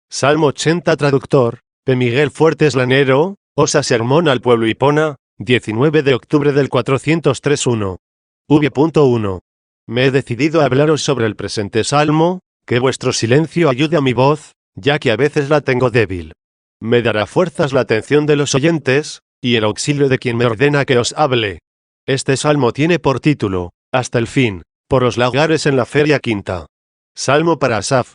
Salmo 80 Traductor, P. Miguel Fuertes Lanero, Osa Sermón al Pueblo Hipona, 19 de octubre del 403-1. V.1. Me he decidido a hablaros sobre el presente salmo, que vuestro silencio ayude a mi voz, ya que a veces la tengo débil. Me dará fuerzas la atención de los oyentes, y el auxilio de quien me ordena que os hable. Este salmo tiene por título, Hasta el fin, por los lagares en la feria quinta. Salmo para Asaf.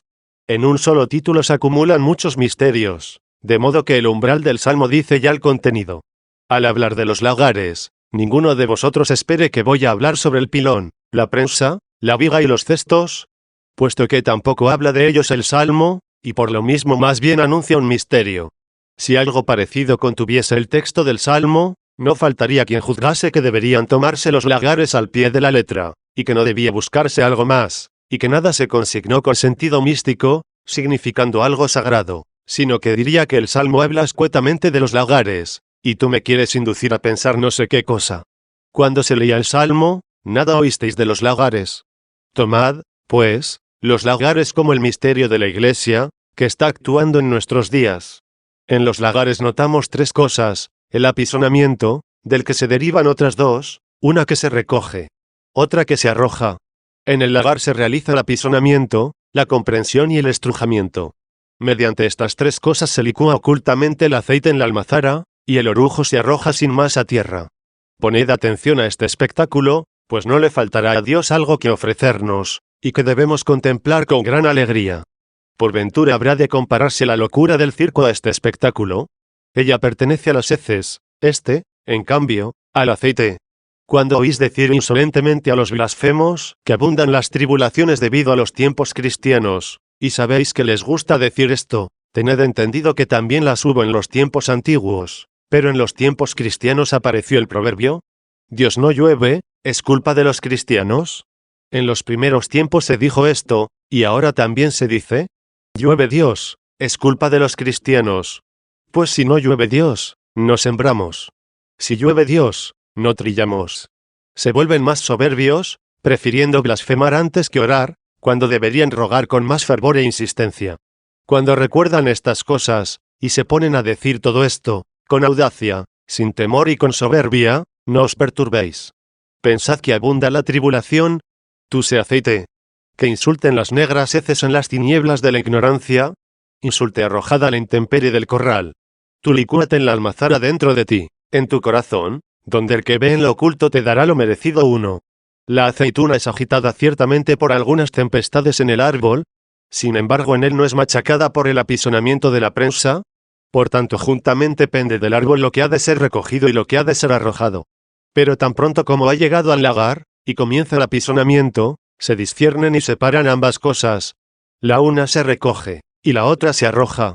En un solo título se acumulan muchos misterios, de modo que el umbral del salmo dice ya el contenido. Al hablar de los lagares, ninguno de vosotros espere que voy a hablar sobre el pilón, la prensa, la viga y los cestos, puesto que tampoco habla de ellos el salmo, y por lo mismo más bien anuncia un misterio. Si algo parecido contuviese el texto del salmo, no faltaría quien juzgase que deberían tomarse los lagares al pie de la letra, y que no debía buscarse algo más, y que nada se consignó con sentido místico, significando algo sagrado, sino que diría que el salmo habla escuetamente de los lagares, y tú me quieres inducir a pensar no sé qué cosa. Cuando se leía el salmo, nada oísteis de los lagares. Tomad, pues, los lagares como el misterio de la Iglesia, que está actuando en nuestros días. En los lagares notamos tres cosas: el apisonamiento, del que se derivan otras dos, una que se recoge, otra que se arroja. En el lagar se realiza el apisonamiento, la comprensión y el estrujamiento. Mediante estas tres cosas se licúa ocultamente el aceite en la almazara, y el orujo se arroja sin más a tierra. Poned atención a este espectáculo, pues no le faltará a Dios algo que ofrecernos, y que debemos contemplar con gran alegría. ¿Por ventura habrá de compararse la locura del circo a este espectáculo? Ella pertenece a las heces, en cambio, al aceite. Cuando oís decir insolentemente a los blasfemos, que abundan las tribulaciones debido a los tiempos cristianos, y sabéis que les gusta decir esto, tened entendido que también las hubo en los tiempos antiguos, pero en los tiempos cristianos apareció el proverbio: Dios no llueve, ¿es culpa de los cristianos? En los primeros tiempos se dijo esto, y ahora también se dice: llueve Dios, ¿es culpa de los cristianos? Pues si no llueve Dios, no sembramos. Si llueve Dios, no trillamos. Se vuelven más soberbios, prefiriendo blasfemar antes que orar, cuando deberían rogar con más fervor e insistencia. Cuando recuerdan estas cosas, y se ponen a decir todo esto, con audacia, sin temor y con soberbia, no os perturbéis. Pensad que abunda la tribulación, tú sé aceite. Que insulten las negras heces en las tinieblas de la ignorancia, insulte arrojada a la intemperie del corral. Tú licúate en la almazara dentro de ti, en tu corazón, donde el que ve en lo oculto te dará lo merecido uno. La aceituna es agitada ciertamente por algunas tempestades en el árbol, sin embargo en él no es machacada por el apisonamiento de la prensa, por tanto juntamente pende del árbol lo que ha de ser recogido y lo que ha de ser arrojado. Pero tan pronto como ha llegado al lagar, y comienza el apisonamiento, se disciernen y separan ambas cosas. La una se recoge, y la otra se arroja.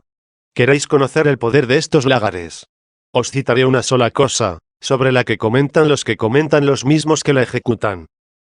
¿Queréis conocer el poder de estos lagares? Os citaré una sola cosa, sobre la que comentan los mismos que la ejecutan.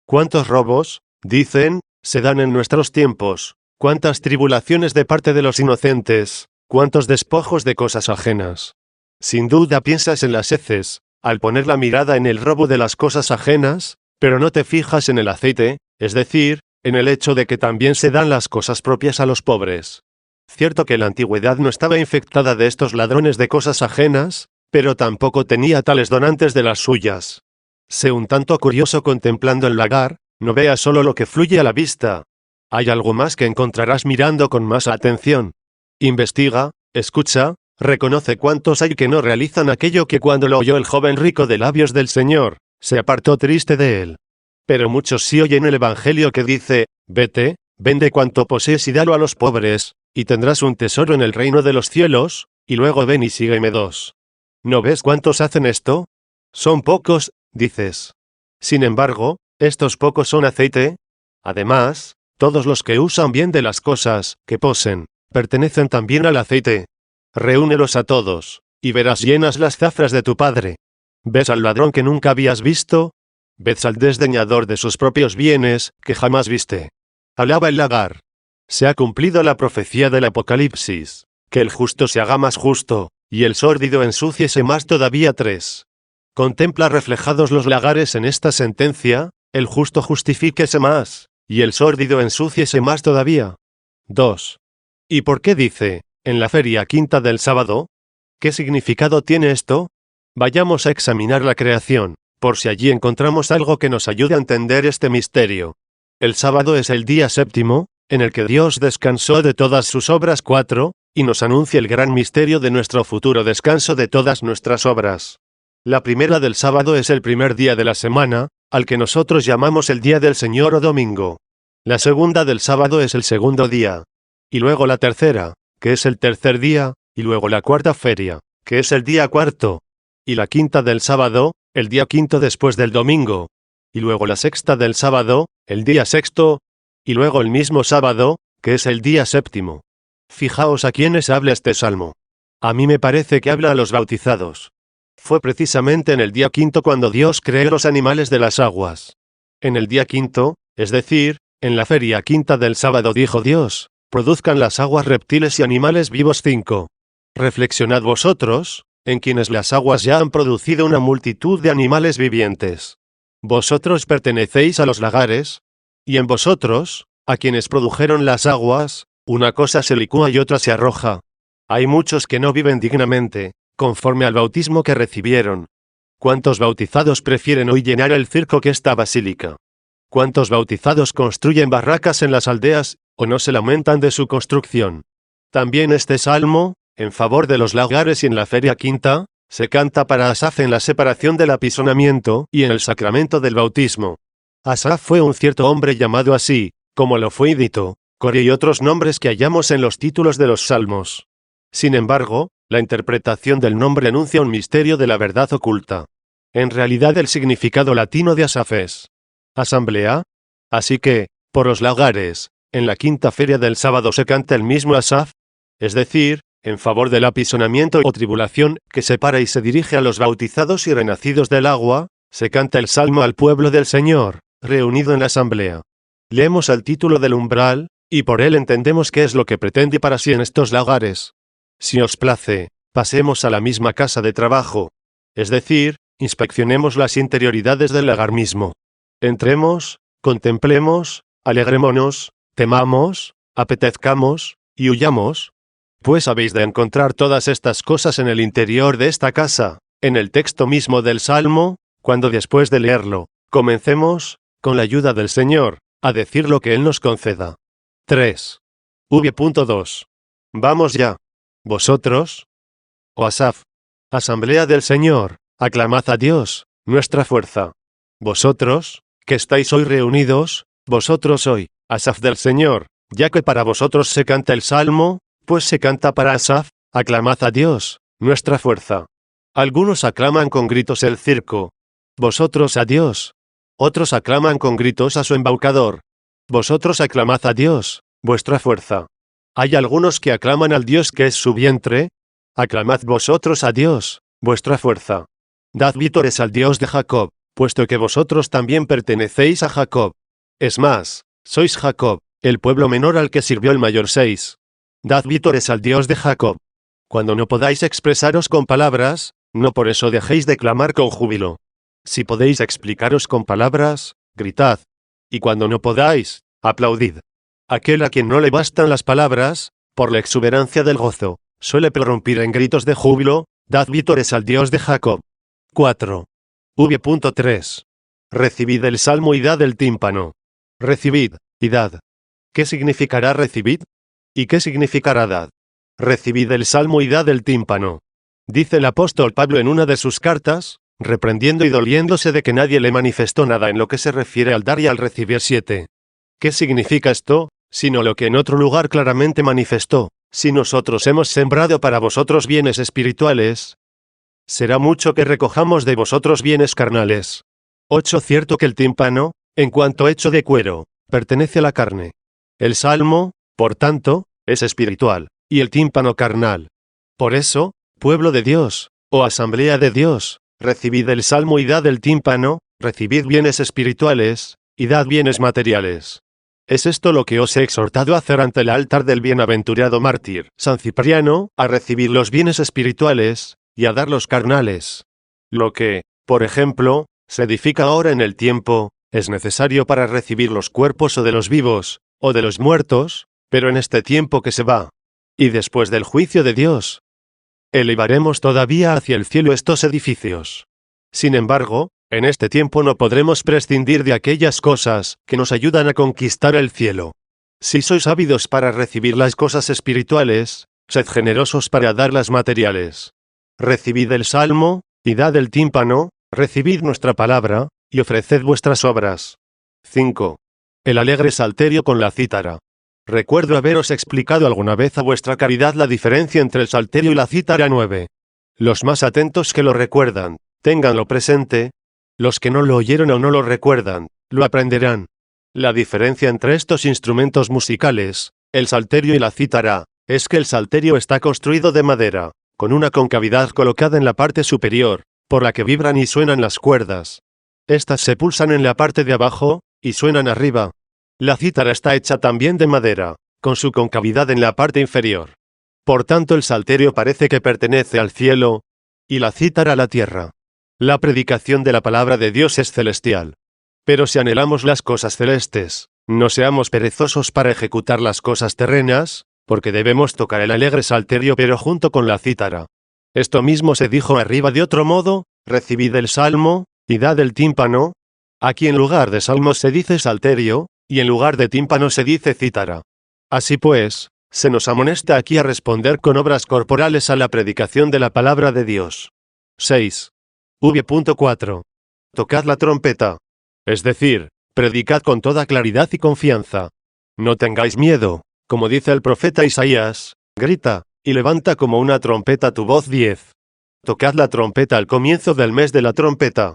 ¿Cuántos robos, dicen, se dan en nuestros tiempos? ¿Cuántas tribulaciones de parte de los inocentes? ¿Cuántos despojos de cosas ajenas? Sin duda piensas en las heces, al poner la mirada en el robo de las cosas ajenas, pero no te fijas en el aceite, es decir, en el hecho de que también se dan las cosas propias a los pobres. Cierto que la antigüedad no estaba infectada de estos ladrones de cosas ajenas, pero tampoco tenía tales donantes de las suyas. Sé un tanto curioso contemplando el lagar, no veas solo lo que fluye a la vista. Hay algo más que encontrarás mirando con más atención. Investiga, escucha, reconoce cuántos hay que no realizan aquello que cuando lo oyó el joven rico de labios del Señor, se apartó triste de él. Pero muchos sí oyen el Evangelio que dice: vete, vende cuanto posees y dalo a los pobres, y tendrás un tesoro en el reino de los cielos, y luego ven y sígueme. 2. ¿No ves cuántos hacen esto? Son pocos, dices. Sin embargo, estos pocos son aceite. Además, todos los que usan bien de las cosas que poseen, pertenecen también al aceite. Reúnelos a todos, y verás llenas las zafras de tu padre. ¿Ves al ladrón que nunca habías visto? ¿Ves al desdeñador de sus propios bienes, que jamás viste? Alaba el lagar. Se ha cumplido la profecía del Apocalipsis, que el justo se haga más justo, y el sórdido ensúciese más todavía. 3. Contempla reflejados los lagares en esta sentencia: el justo justifíquese más, y el sórdido ensúciese más todavía. 2. ¿Y por qué dice: en la feria quinta del sábado. ¿Qué significado tiene esto? Vayamos a examinar la creación, por si allí encontramos algo que nos ayude a entender este misterio. El sábado es el día séptimo, en el que Dios descansó de todas sus obras 4, y nos anuncia el gran misterio de nuestro futuro descanso de todas nuestras obras. La primera del sábado es el primer día de la semana, al que nosotros llamamos el día del Señor o domingo. La segunda del sábado es el segundo día. Y luego la tercera, que es el tercer día, y luego la cuarta feria, que es el día cuarto. Y la quinta del sábado, el día quinto después del domingo. Y luego la sexta del sábado, el día sexto. Y luego el mismo sábado, que es el día séptimo. Fijaos a quiénes habla este salmo. A mí me parece que habla a los bautizados. Fue precisamente en el día quinto cuando Dios creó los animales de las aguas. En el día quinto, es decir, en la feria quinta del sábado dijo Dios, produzcan las aguas reptiles y animales vivos 5. Reflexionad vosotros, en quienes las aguas ya han producido una multitud de animales vivientes. Vosotros pertenecéis a los lagares, y en vosotros, a quienes produjeron las aguas, una cosa se licúa y otra se arroja. Hay muchos que no viven dignamente, conforme al bautismo que recibieron. ¿Cuántos bautizados prefieren hoy llenar el circo que esta basílica? ¿Cuántos bautizados construyen barracas en las aldeas, o no se lamentan de su construcción? También este salmo, en favor de los lagares y en la feria quinta, se canta para Asaf en la separación del apisonamiento y en el sacramento del bautismo. Asaf fue un cierto hombre llamado así, como lo fue Idito, Coré y otros nombres que hallamos en los títulos de los salmos. Sin embargo, la interpretación del nombre anuncia un misterio de la verdad oculta. En realidad el significado latino de Asaf es asamblea. Así que, por los lagares, en la quinta feria del sábado se canta el mismo Asaf, es decir, en favor del apisonamiento o tribulación que separa y se dirige a los bautizados y renacidos del agua, se canta el salmo al pueblo del Señor, reunido en la asamblea. Leemos el título del umbral, y por él entendemos qué es lo que pretende para sí en estos lagares. Si os place, pasemos a la misma casa de trabajo. Es decir, inspeccionemos las interioridades del lagar mismo. Entremos, contemplemos, alegrémonos, temamos, apetezcamos, y huyamos. Pues habéis de encontrar todas estas cosas en el interior de esta casa, en el texto mismo del Salmo, cuando después de leerlo, comencemos, con la ayuda del Señor, a decir lo que Él nos conceda. 3. V.2. Vamos ya. Vosotros, o Asaf, asamblea del Señor, aclamad a Dios, nuestra fuerza. Vosotros, que estáis hoy reunidos, vosotros hoy, Asaf del Señor, ya que para vosotros se canta el Salmo, pues se canta para Asaf, aclamad a Dios, nuestra fuerza. Algunos aclaman con gritos el circo. Vosotros a Dios. Otros aclaman con gritos a su embaucador. Vosotros aclamad a Dios, vuestra fuerza. Hay algunos que aclaman al Dios que es su vientre. Aclamad vosotros a Dios, vuestra fuerza. Dad vítores al Dios de Jacob, puesto que vosotros también pertenecéis a Jacob. Es más, sois Jacob, el pueblo menor al que sirvió el mayor 6. Dad vítores al Dios de Jacob. Cuando no podáis expresaros con palabras, no por eso dejéis de clamar con júbilo. Si podéis explicaros con palabras, gritad. Y cuando no podáis, aplaudid. Aquel a quien no le bastan las palabras, por la exuberancia del gozo, suele prorrumpir en gritos de júbilo. Dad vítores al Dios de Jacob. 4. V.3. Recibid el salmo y dad el tímpano. Recibid, y dad. ¿Qué significará recibid? ¿Y qué significará dad? Recibid el salmo y dad el tímpano. Dice el apóstol Pablo en una de sus cartas, reprendiendo y doliéndose de que nadie le manifestó nada en lo que se refiere al dar y al recibir. 7. ¿Qué significa esto? Sino lo que en otro lugar claramente manifestó: si nosotros hemos sembrado para vosotros bienes espirituales, será mucho que recojamos de vosotros bienes carnales. 8. Cierto que el tímpano, en cuanto hecho de cuero, pertenece a la carne. El salmo, por tanto, es espiritual, y el tímpano carnal. Por eso, pueblo de Dios, o asamblea de Dios, recibid el salmo y dad el tímpano, recibid bienes espirituales, y dad bienes materiales. Es esto lo que os he exhortado a hacer ante el altar del bienaventurado mártir San Cipriano, a recibir los bienes espirituales, y a dar los carnales. Lo que, por ejemplo, se edifica ahora en el tiempo, es necesario para recibir los cuerpos o de los vivos, o de los muertos, pero en este tiempo que se va. Y después del juicio de Dios, elevaremos todavía hacia el cielo estos edificios. Sin embargo, en este tiempo no podremos prescindir de aquellas cosas que nos ayudan a conquistar el cielo. Si sois ávidos para recibir las cosas espirituales, sed generosos para dar las materiales. Recibid el salmo, y dad el tímpano, recibid nuestra palabra, y ofreced vuestras obras. 5. El alegre salterio con la cítara. Recuerdo haberos explicado alguna vez a vuestra caridad la diferencia entre el salterio y la cítara. 9. Los más atentos que lo recuerdan, ténganlo presente. Los que no lo oyeron o no lo recuerdan, lo aprenderán. La diferencia entre estos instrumentos musicales, el salterio y la cítara, es que el salterio está construido de madera, con una concavidad colocada en la parte superior, por la que vibran y suenan las cuerdas. Estas se pulsan en la parte de abajo, y suenan arriba. La cítara está hecha también de madera, con su concavidad en la parte inferior. Por tanto, el salterio parece que pertenece al cielo, y la cítara a la tierra. La predicación de la palabra de Dios es celestial. Pero si anhelamos las cosas celestes, no seamos perezosos para ejecutar las cosas terrenas, porque debemos tocar el alegre salterio pero junto con la cítara. Esto mismo se dijo arriba de otro modo: recibid el salmo, y dad el tímpano. Aquí en lugar de salmo se dice salterio, y en lugar de tímpano se dice cítara. Así pues, se nos amonesta aquí a responder con obras corporales a la predicación de la palabra de Dios. 6. V.4. Tocad la trompeta. Es decir, predicad con toda claridad y confianza. No tengáis miedo, como dice el profeta Isaías, grita, y levanta como una trompeta tu voz. 10. Tocad la trompeta al comienzo del mes de la trompeta.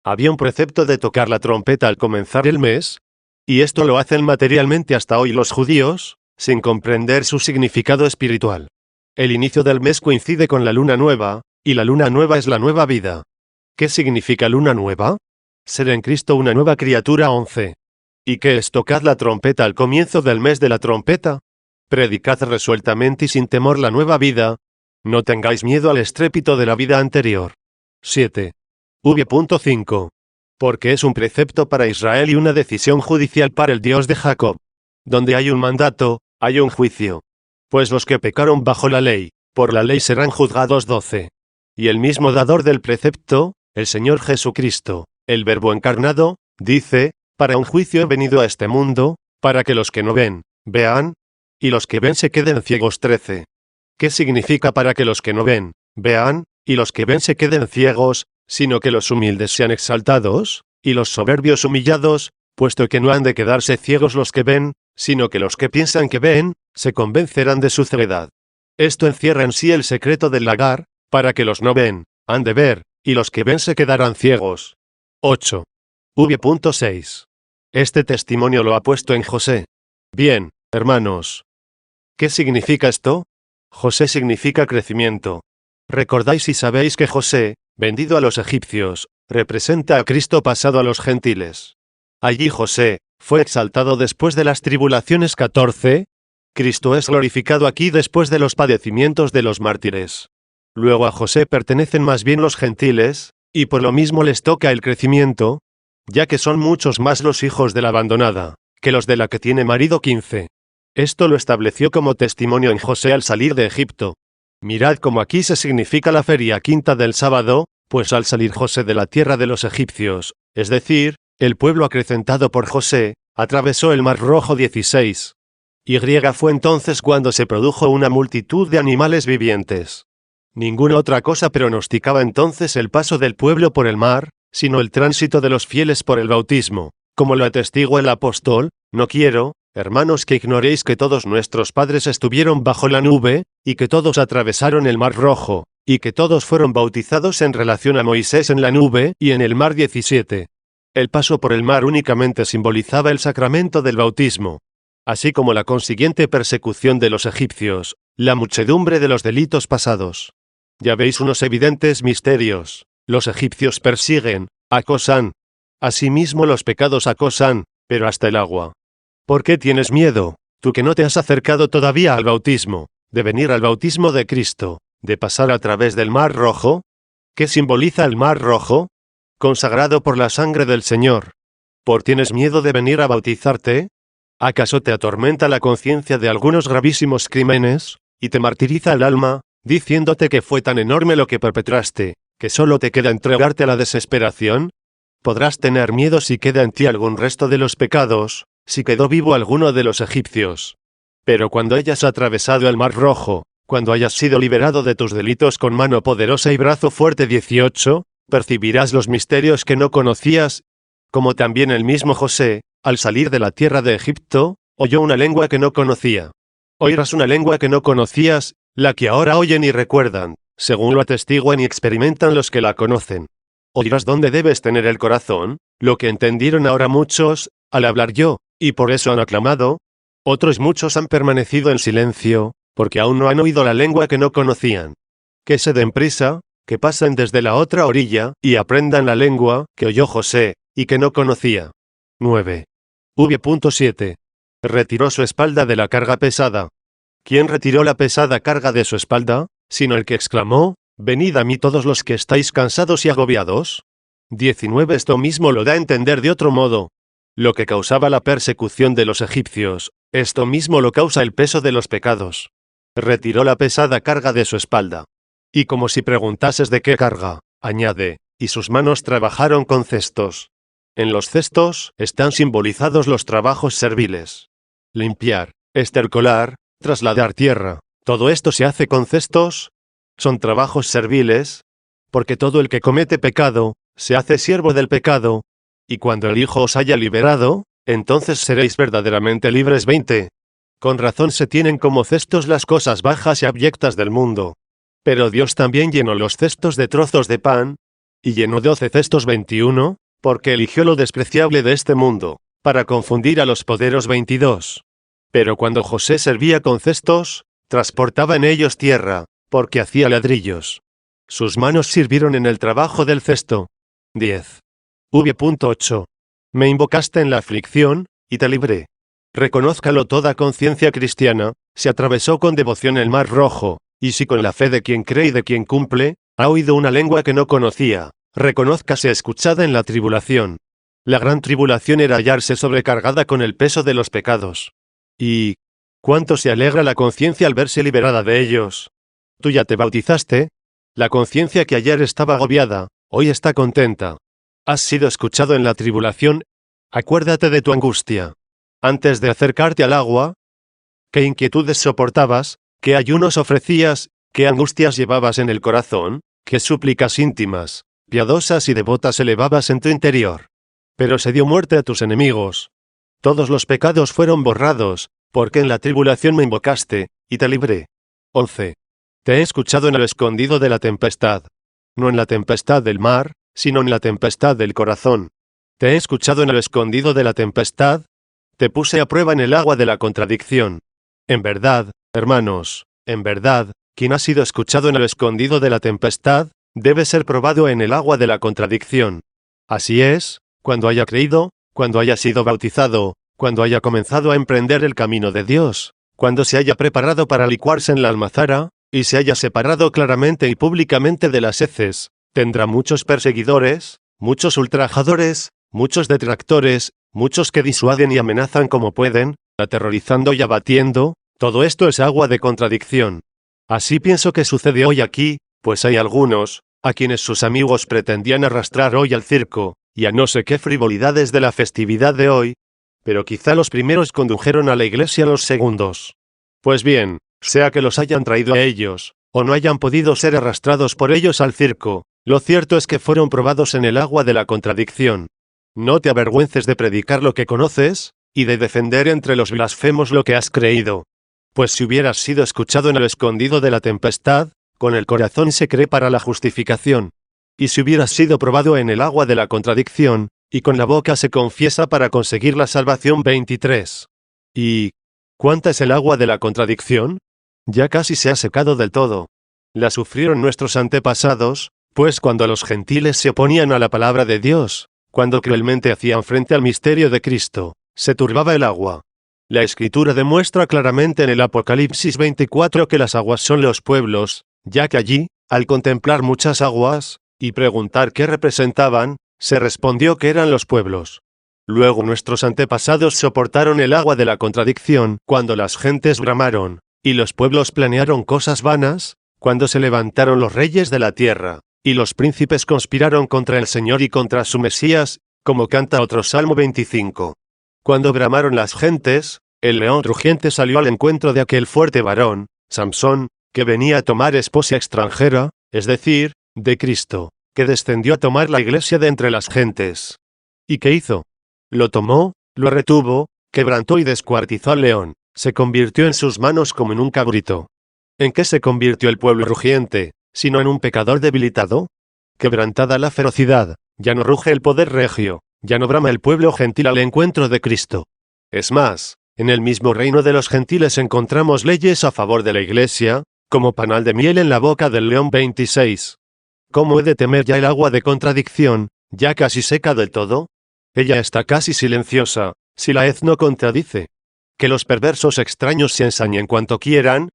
Había un precepto de tocar la trompeta al comenzar el mes, y esto lo hacen materialmente hasta hoy los judíos, sin comprender su significado espiritual. El inicio del mes coincide con la luna nueva, y la luna nueva es la nueva vida. ¿Qué significa luna nueva? Ser en Cristo una nueva criatura. 11. ¿Y qué es tocar la trompeta al comienzo del mes de la trompeta? Predicad resueltamente y sin temor la nueva vida. No tengáis miedo al estrépito de la vida anterior. 7. V.5. Porque es un precepto para Israel y una decisión judicial para el Dios de Jacob. Donde hay un mandato, hay un juicio. Pues los que pecaron bajo la ley, por la ley serán juzgados. 12. Y el mismo dador del precepto, el Señor Jesucristo, el Verbo encarnado, dice: para un juicio he venido a este mundo, para que los que no ven, vean, y los que ven se queden ciegos. 13. ¿Qué significa para que los que no ven, vean, y los que ven se queden ciegos, sino que los humildes sean exaltados, y los soberbios humillados, puesto que no han de quedarse ciegos los que ven, sino que los que piensan que ven, se convencerán de su ceguedad? Esto encierra en sí el secreto del lagar, para que los no ven, han de ver, y los que ven se quedarán ciegos. 8. V.6. Este testimonio lo ha puesto en José. Bien, hermanos. ¿Qué significa esto? José significa crecimiento. Recordáis y sabéis que José, vendido a los egipcios, representa a Cristo pasado a los gentiles. Allí José fue exaltado después de las tribulaciones. 14. Cristo es glorificado aquí después de los padecimientos de los mártires. Luego a José pertenecen más bien los gentiles, y por lo mismo les toca el crecimiento, ya que son muchos más los hijos de la abandonada, que los de la que tiene marido. 15. Esto lo estableció como testimonio en José al salir de Egipto. Mirad cómo aquí se significa la feria quinta del sábado, pues al salir José de la tierra de los egipcios, es decir, el pueblo acrecentado por José, atravesó el mar Rojo. 16. Y fue entonces cuando se produjo una multitud de animales vivientes. Ninguna otra cosa pronosticaba entonces el paso del pueblo por el mar, sino el tránsito de los fieles por el bautismo, como lo atestigua el apóstol: no quiero, hermanos, que ignoréis que todos nuestros padres estuvieron bajo la nube, y que todos atravesaron el mar Rojo, y que todos fueron bautizados en relación a Moisés en la nube y en el mar. 17. El paso por el mar únicamente simbolizaba el sacramento del bautismo, así como la consiguiente persecución de los egipcios, la muchedumbre de los delitos pasados. Ya veis unos evidentes misterios. Los egipcios persiguen, acosan. Asimismo los pecados acosan, pero hasta el agua. ¿Por qué tienes miedo, tú que no te has acercado todavía al bautismo, de venir al bautismo de Cristo, de pasar a través del mar Rojo? ¿Qué simboliza el mar Rojo? Consagrado por la sangre del Señor. ¿Por tienes miedo de venir a bautizarte? ¿Acaso te atormenta la conciencia de algunos gravísimos crímenes, y te martiriza el alma, diciéndote que fue tan enorme lo que perpetraste, que solo te queda entregarte a la desesperación? Podrás tener miedo si queda en ti algún resto de los pecados, si quedó vivo alguno de los egipcios. Pero cuando hayas atravesado el Mar Rojo, cuando hayas sido liberado de tus delitos con mano poderosa y brazo fuerte 18, percibirás los misterios que no conocías, como también el mismo José, al salir de la tierra de Egipto, oyó una lengua que no conocía. Oirás una lengua que no conocías, la que ahora oyen y recuerdan, según lo atestiguan y experimentan los que la conocen. Oirás dónde debes tener el corazón, lo que entendieron ahora muchos, al hablar yo, y por eso han aclamado. Otros muchos han permanecido en silencio, porque aún no han oído la lengua que no conocían. Que se den prisa, que pasen desde la otra orilla, y aprendan la lengua que oyó José, y que no conocía. 9. V.7. Retiró su espalda de la carga pesada. ¿Quién retiró la pesada carga de su espalda, sino el que exclamó: «Venid a mí todos los que estáis cansados y agobiados»? 19. Esto mismo lo da a entender de otro modo. Lo que causaba la persecución de los egipcios, esto mismo lo causa el peso de los pecados. Retiró la pesada carga de su espalda. Y como si preguntases de qué carga, añade: y sus manos trabajaron con cestos. En los cestos están simbolizados los trabajos serviles. Limpiar, estercolar, trasladar tierra, todo esto se hace con cestos. Son trabajos serviles, porque todo el que comete pecado, se hace siervo del pecado, y cuando el Hijo os haya liberado, entonces seréis verdaderamente libres. 20. Con razón se tienen como cestos las cosas bajas y abyectas del mundo. Pero Dios también llenó los cestos de trozos de pan, y llenó 12 cestos. 21, porque eligió lo despreciable de este mundo, para confundir a los poderosos. 22. Pero cuando José servía con cestos, transportaba en ellos tierra, porque hacía ladrillos. Sus manos sirvieron en el trabajo del cesto. 10. V.8. Me invocaste en la aflicción, y te libré. Reconózcalo toda conciencia cristiana, se atravesó con devoción el Mar Rojo, y si con la fe de quien cree y de quien cumple, ha oído una lengua que no conocía, reconózcase escuchada en la tribulación. La gran tribulación era hallarse sobrecargada con el peso de los pecados. Y ¿cuánto se alegra la conciencia al verse liberada de ellos? Tú ya te bautizaste. La conciencia que ayer estaba agobiada, hoy está contenta. Has sido escuchado en la tribulación. Acuérdate de tu angustia. Antes de acercarte al agua, ¿qué inquietudes soportabas? ¿Qué ayunos ofrecías? ¿Qué angustias llevabas en el corazón? ¿Qué súplicas íntimas, piadosas y devotas elevabas en tu interior? Pero se dio muerte a tus enemigos. Todos los pecados fueron borrados, porque en la tribulación me invocaste, y te libré. 11. Te he escuchado en lo escondido de la tempestad. No en la tempestad del mar, sino en la tempestad del corazón. Te he escuchado en lo escondido de la tempestad. Te puse a prueba en el agua de la contradicción. En verdad, hermanos, en verdad, quien ha sido escuchado en lo escondido de la tempestad, debe ser probado en el agua de la contradicción. Así es, cuando haya creído, cuando haya sido bautizado, cuando haya comenzado a emprender el camino de Dios, cuando se haya preparado para licuarse en la almazara, y se haya separado claramente y públicamente de las heces, tendrá muchos perseguidores, muchos ultrajadores, muchos detractores, muchos que disuaden y amenazan como pueden, aterrorizando y abatiendo. Todo esto es agua de contradicción. Así pienso que sucede hoy aquí, pues hay algunos, a quienes sus amigos pretendían arrastrar hoy al circo, y a no sé qué frivolidades de la festividad de hoy, pero quizá los primeros condujeron a la iglesia a los segundos. Pues bien, sea que los hayan traído a ellos, o no hayan podido ser arrastrados por ellos al circo, lo cierto es que fueron probados en el agua de la contradicción. No te avergüences de predicar lo que conoces, y de defender entre los blasfemos lo que has creído. Pues si hubieras sido escuchado en lo escondido de la tempestad, con el corazón se cree para la justificación. Y si hubieras sido probado en el agua de la contradicción, y con la boca se confiesa para conseguir la salvación. 23. ¿Y cuánta es el agua de la contradicción? Ya casi se ha secado del todo. La sufrieron nuestros antepasados, pues cuando los gentiles se oponían a la palabra de Dios, cuando cruelmente hacían frente al misterio de Cristo, se turbaba el agua. La Escritura demuestra claramente en el Apocalipsis 24 que las aguas son los pueblos, ya que allí, al contemplar muchas aguas, y preguntar qué representaban, se respondió que eran los pueblos. Luego nuestros antepasados soportaron el agua de la contradicción, cuando las gentes bramaron, Y los pueblos planearon cosas vanas, cuando se levantaron los reyes de la tierra, y los príncipes conspiraron contra el Señor y contra su Mesías, como canta otro Salmo 25. Cuando bramaron las gentes, el león rugiente salió al encuentro de aquel fuerte varón, Samsón, que venía a tomar esposa extranjera, es decir, de Cristo, que descendió a tomar la iglesia de entre las gentes. ¿Y qué hizo? Lo tomó, lo retuvo, quebrantó y descuartizó al león, se convirtió en sus manos como en un cabrito. ¿En qué se convirtió el pueblo rugiente, sino en un pecador debilitado? Quebrantada la ferocidad, ya no ruge el poder regio, ya no brama el pueblo gentil al encuentro de Cristo. Es más, en el mismo reino de los gentiles encontramos leyes a favor de la iglesia, como panal de miel en la boca del león 26. ¿Cómo he de temer ya el agua de contradicción, ya casi seca del todo? Ella está casi silenciosa, si la hez no contradice. Que los perversos extraños se ensañen cuanto quieran.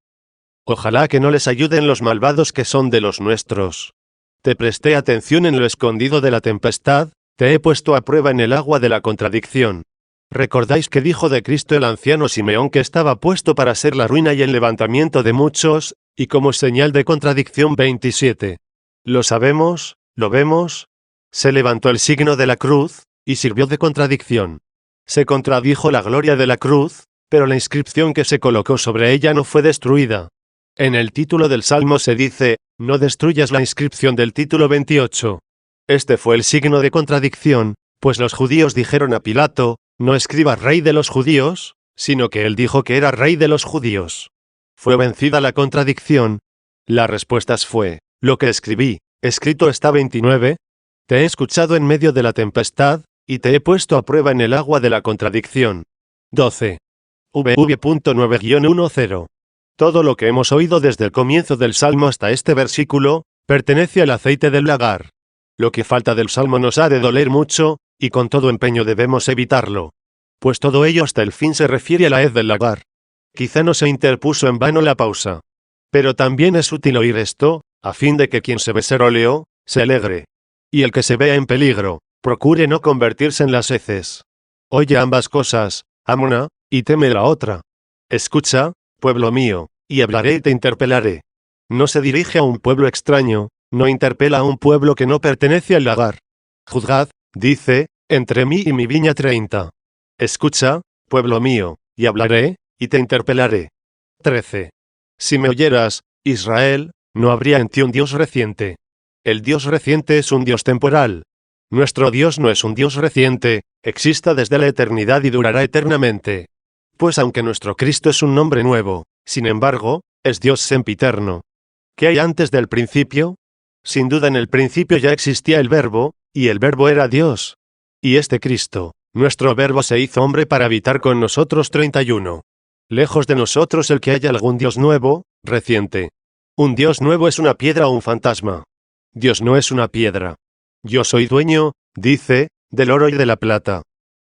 Ojalá que no les ayuden los malvados que son de los nuestros. Te presté atención en lo escondido de la tempestad, te he puesto a prueba en el agua de la contradicción. ¿Recordáis que dijo de Cristo el anciano Simeón que estaba puesto para ser la ruina y el levantamiento de muchos, y como señal de contradicción 27? ¿Lo sabemos? ¿Lo vemos? Se levantó el signo de la cruz, y sirvió de contradicción. Se contradijo la gloria de la cruz, pero la inscripción que se colocó sobre ella no fue destruida. En el título del Salmo se dice, no destruyas la inscripción del título 28. Este fue el signo de contradicción, pues los judíos dijeron a Pilato, no escribas rey de los judíos, sino que él dijo que era rey de los judíos. ¿Fue vencida la contradicción? La respuesta fue, lo que escribí, escrito está 29. Te he escuchado en medio de la tempestad, y te he puesto a prueba en el agua de la contradicción. 12. V.9-10. Todo lo que hemos oído desde el comienzo del Salmo hasta este versículo, pertenece al aceite del lagar. Lo que falta del Salmo nos ha de doler mucho, y con todo empeño debemos evitarlo. Pues todo ello hasta el fin se refiere a la hez del lagar. Quizá no se interpuso en vano la pausa. Pero también es útil oír esto, a fin de que quien se ve ser óleo, se alegre. Y el que se vea en peligro, procure no convertirse en las heces. Oye ambas cosas, ama y teme la otra. Escucha, pueblo mío, y hablaré y te interpelaré. No se dirige a un pueblo extraño, no interpela a un pueblo que no pertenece al lagar. Juzgad, dice, entre mí y mi viña 30. Escucha, pueblo mío, y hablaré, y te interpelaré. 13. Si me oyeras, Israel, no habría en ti un Dios reciente. El Dios reciente es un Dios temporal. Nuestro Dios no es un Dios reciente, exista desde la eternidad y durará eternamente. Pues aunque nuestro Cristo es un nombre nuevo, sin embargo, es Dios sempiterno. ¿Qué hay antes del principio? Sin duda en el principio ya existía el Verbo, y el Verbo era Dios. Y este Cristo, nuestro Verbo se hizo hombre para habitar con nosotros 31. Lejos de nosotros el que haya algún Dios nuevo, reciente. Un Dios nuevo es una piedra o un fantasma. Dios no es una piedra. Yo soy dueño, dice, del oro y de la plata.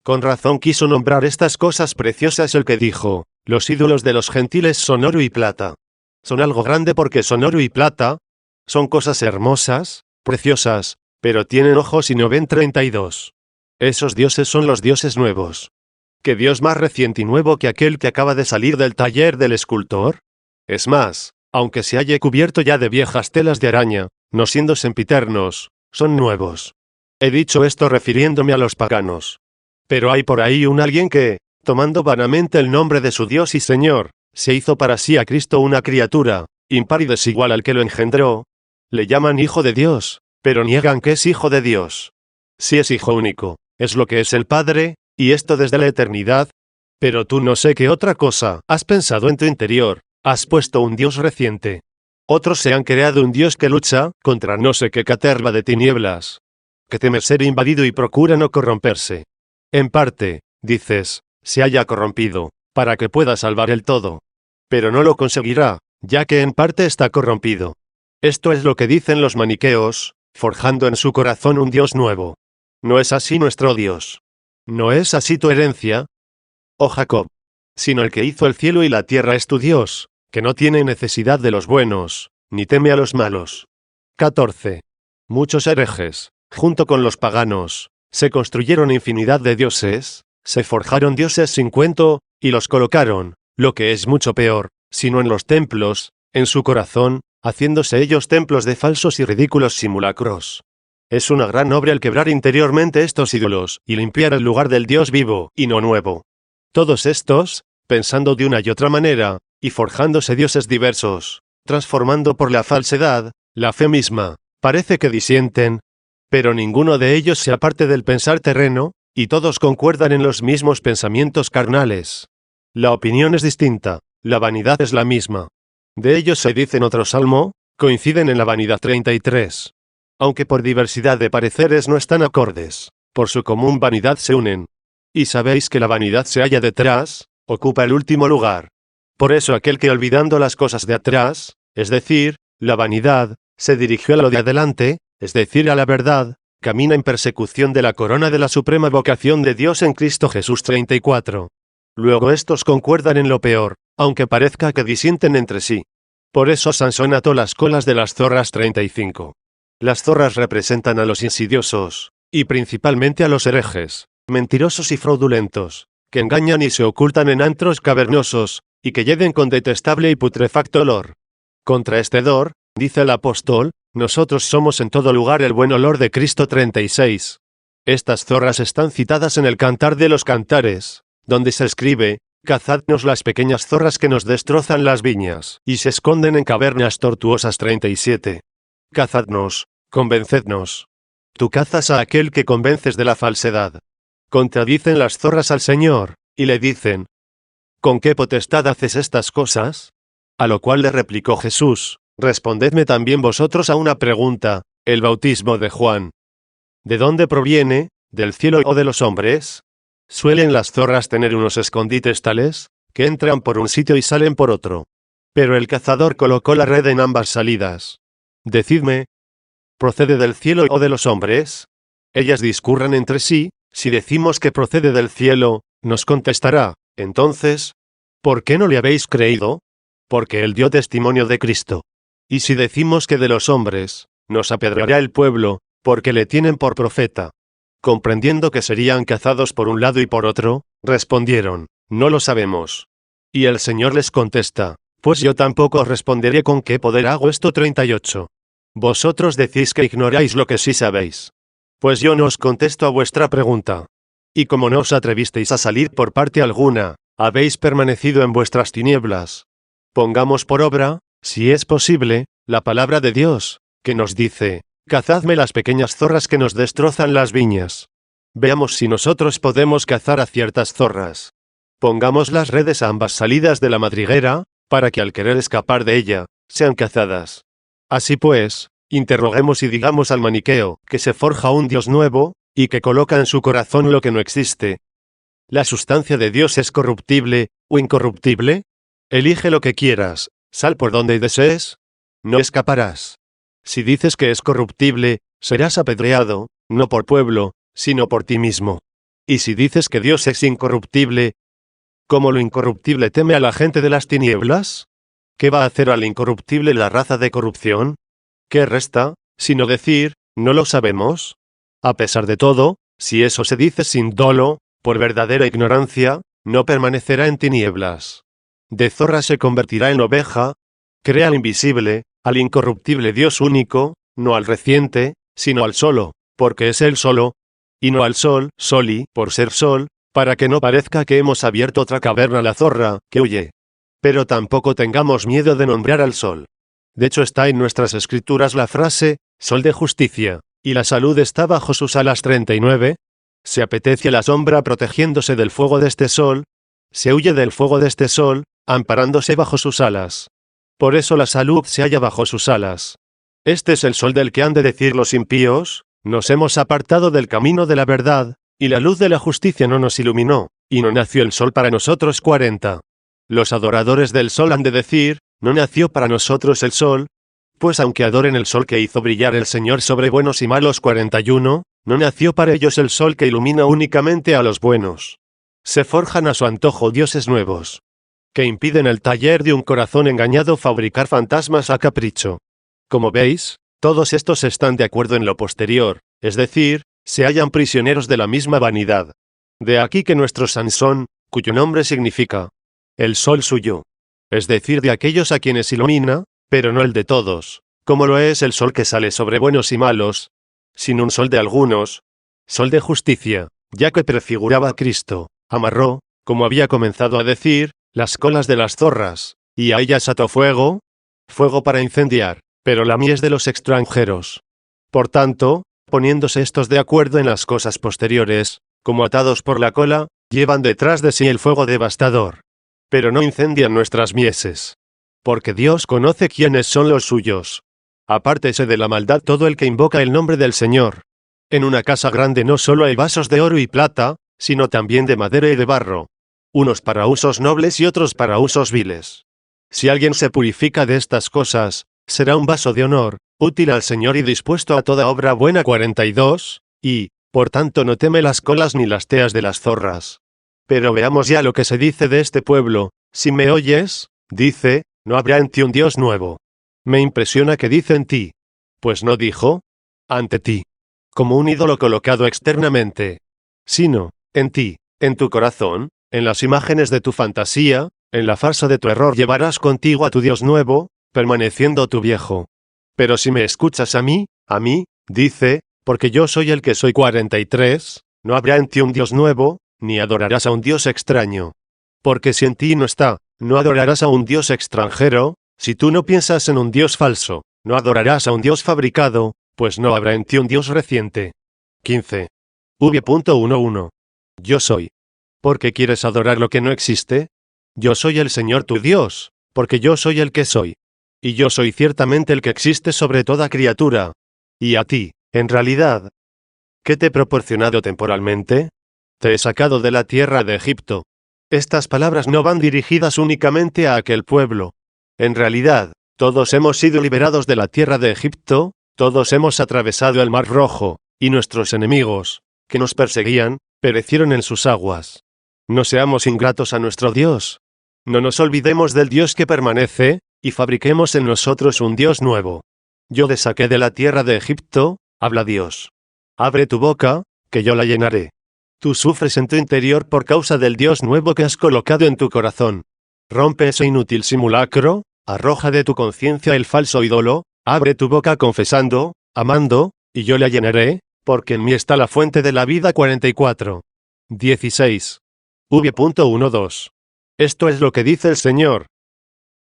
Con razón quiso nombrar estas cosas preciosas el que dijo, los ídolos de los gentiles son oro y plata. Son algo grande porque son oro y plata. Son cosas hermosas, preciosas, pero tienen ojos y no ven 32. Esos dioses son los dioses nuevos. ¿Qué Dios más reciente y nuevo que aquel que acaba de salir del taller del escultor? Es más, aunque se haya cubierto ya de viejas telas de araña, no siendo sempiternos, son nuevos. He dicho esto refiriéndome a los paganos. Pero hay por ahí un alguien que, tomando vanamente el nombre de su Dios y Señor, se hizo para sí a Cristo una criatura, impar y desigual al que lo engendró. Le llaman Hijo de Dios, pero niegan que es Hijo de Dios. Si es Hijo único, es lo que es el Padre, y esto desde la eternidad. Pero tú no sé qué otra cosa has pensado en tu interior, has puesto un Dios reciente. Otros se han creado un Dios que lucha contra no sé qué caterva de tinieblas, que teme ser invadido y procura no corromperse. En parte, dices, se haya corrompido, para que pueda salvar el todo. Pero no lo conseguirá, ya que en parte está corrompido. Esto es lo que dicen los maniqueos, forjando en su corazón un Dios nuevo. ¿No es así nuestro Dios? ¿No es así tu herencia? Oh Jacob. Sino el que hizo el cielo y la tierra es tu Dios, que no tiene necesidad de los buenos, ni teme a los malos. 14. Muchos herejes, junto con los paganos, se construyeron infinidad de dioses, se forjaron dioses sin cuento, y los colocaron, lo que es mucho peor, sino en los templos, en su corazón, haciéndose ellos templos de falsos y ridículos simulacros. Es una gran obra el quebrar interiormente estos ídolos, y limpiar el lugar del Dios vivo, y no nuevo. Todos estos, pensando de una y otra manera, y forjándose dioses diversos, transformando por la falsedad, la fe misma, parece que disienten, pero ninguno de ellos se aparte del pensar terreno, y todos concuerdan en los mismos pensamientos carnales. La opinión es distinta, la vanidad es la misma. De ellos se dice en otro salmo, coinciden en la vanidad 33. Aunque por diversidad de pareceres no están acordes, por su común vanidad se unen. Y sabéis que la vanidad se halla detrás, ocupa el último lugar. Por eso aquel que olvidando las cosas de atrás, es decir, la vanidad, se dirigió a lo de adelante, es decir, a la verdad, camina en persecución de la corona de la suprema vocación de Dios en Cristo Jesús 34. Luego estos concuerdan en lo peor, aunque parezca que disienten entre sí. Por eso Sansón ató las colas de las zorras 35. Las zorras representan a los insidiosos, y principalmente a los herejes, mentirosos y fraudulentos, que engañan y se ocultan en antros cavernosos, y que yeden con detestable y putrefacto olor. Contra este hedor, dice el apóstol, nosotros somos en todo lugar el buen olor de Cristo 36. Estas zorras están citadas en el Cantar de los Cantares, donde se escribe, cazadnos las pequeñas zorras que nos destrozan las viñas, y se esconden en cavernas tortuosas 37. Cazadnos, convencednos. Tú cazas a aquel que convences de la falsedad. Contradicen las zorras al Señor, y le dicen, ¿con qué potestad haces estas cosas? A lo cual le replicó Jesús, respondedme también vosotros a una pregunta, el bautismo de Juan. ¿De dónde proviene? ¿Del cielo o de los hombres? ¿Suelen las zorras tener unos escondites tales, que entran por un sitio y salen por otro? Pero el cazador colocó la red en ambas salidas. Decidme, ¿procede del cielo o de los hombres? Ellas discurran entre sí, si decimos que procede del cielo, nos contestará, entonces, ¿por qué no le habéis creído? Porque él dio testimonio de Cristo. Y si decimos que de los hombres, nos apedreará el pueblo, porque le tienen por profeta. Comprendiendo que serían cazados por un lado y por otro, respondieron, no lo sabemos. Y el Señor les contesta, pues yo tampoco os responderé con qué poder hago esto 38. Vosotros decís que ignoráis lo que sí sabéis. Pues yo no os contesto a vuestra pregunta. Y como no os atrevisteis a salir por parte alguna, habéis permanecido en vuestras tinieblas. Pongamos por obra, si es posible, la palabra de Dios, que nos dice, cazadme las pequeñas zorras que nos destrozan las viñas. Veamos si nosotros podemos cazar a ciertas zorras. Pongamos las redes a ambas salidas de la madriguera, para que al querer escapar de ella, sean cazadas. Así pues, interroguemos y digamos al maniqueo, que se forja un Dios nuevo, y que coloca en su corazón lo que no existe. ¿La sustancia de Dios es corruptible, o incorruptible? Elige lo que quieras, sal por donde desees. No escaparás. Si dices que es corruptible, serás apedreado, no por pueblo, sino por ti mismo. Y si dices que Dios es incorruptible, ¿cómo lo incorruptible teme a la gente de las tinieblas? ¿Qué va a hacer al incorruptible la raza de corrupción? ¿Qué resta, sino decir, no lo sabemos? A pesar de todo, si eso se dice sin dolo, por verdadera ignorancia, no permanecerá en tinieblas. De zorra se convertirá en oveja, crea al invisible, al incorruptible Dios único, no al reciente, sino al solo, porque es Él solo, y no al sol, soli, por ser sol, para que no parezca que hemos abierto otra caverna a la zorra, que huye. Pero tampoco tengamos miedo de nombrar al sol. De hecho está en nuestras escrituras la frase, sol de justicia, y la salud está bajo sus alas 39. Se apetece a la sombra protegiéndose del fuego de este sol, se huye del fuego de este sol, amparándose bajo sus alas. Por eso la salud se halla bajo sus alas. Este es el sol del que han de decir los impíos, nos hemos apartado del camino de la verdad, y la luz de la justicia no nos iluminó, y no nació el sol para nosotros 40. Los adoradores del sol han de decir, no nació para nosotros el sol, pues aunque adoren el sol que hizo brillar el Señor sobre buenos y malos 41, no nació para ellos el sol que ilumina únicamente a los buenos. Se forjan a su antojo dioses nuevos, que impiden el taller de un corazón engañado fabricar fantasmas a capricho. Como veis, todos estos están de acuerdo en lo posterior, es decir, se hallan prisioneros de la misma vanidad. De aquí que nuestro Sansón, cuyo nombre significa el sol suyo, es decir, de aquellos a quienes ilumina, pero no el de todos, como lo es el sol que sale sobre buenos y malos, sino un sol de algunos, sol de justicia, ya que prefiguraba a Cristo, amarró, como había comenzado a decir, las colas de las zorras, y a ellas ató fuego, fuego para incendiar, pero la mies de los extranjeros. Por tanto, poniéndose estos de acuerdo en las cosas posteriores, como atados por la cola, llevan detrás de sí el fuego devastador. Pero no incendian nuestras mieses. Porque Dios conoce quiénes son los suyos. Apártese de la maldad todo el que invoca el nombre del Señor. En una casa grande no solo hay vasos de oro y plata, sino también de madera y de barro. Unos para usos nobles y otros para usos viles. Si alguien se purifica de estas cosas, será un vaso de honor, útil al Señor y dispuesto a toda obra buena. 42, y, por tanto no teme las colas ni las teas de las zorras. Pero veamos ya lo que se dice de este pueblo. Si me oyes, dice, no habrá en ti un Dios nuevo. Me impresiona que dice en ti. Pues no dijo, ante ti. Como un ídolo colocado externamente. Sino, en ti, en tu corazón, en las imágenes de tu fantasía, en la farsa de tu error llevarás contigo a tu Dios nuevo, permaneciendo tu viejo. Pero si me escuchas a mí, dice, porque yo soy el que soy. 43, no habrá en ti un Dios nuevo, ni adorarás a un Dios extraño. Porque si en ti no está, no adorarás a un Dios extranjero, si tú no piensas en un Dios falso, no adorarás a un Dios fabricado, pues no habrá en ti un Dios reciente. 15. V.11. Yo soy. ¿Por qué quieres adorar lo que no existe? Yo soy el Señor tu Dios, porque yo soy el que soy. Y yo soy ciertamente el que existe sobre toda criatura. Y a ti, en realidad, ¿qué te he proporcionado temporalmente? Te he sacado de la tierra de Egipto. Estas palabras no van dirigidas únicamente a aquel pueblo. En realidad, todos hemos sido liberados de la tierra de Egipto, todos hemos atravesado el Mar Rojo, y nuestros enemigos, que nos perseguían, perecieron en sus aguas. No seamos ingratos a nuestro Dios. No nos olvidemos del Dios que permanece, y fabriquemos en nosotros un Dios nuevo. Yo te saqué de la tierra de Egipto, habla Dios. Abre tu boca, que yo la llenaré. Tú sufres en tu interior por causa del Dios nuevo que has colocado en tu corazón. Rompe ese inútil simulacro, arroja de tu conciencia el falso ídolo, abre tu boca confesando, amando, y yo la llenaré, porque en mí está la fuente de la vida. 44. 16. V.12. Esto es lo que dice el Señor.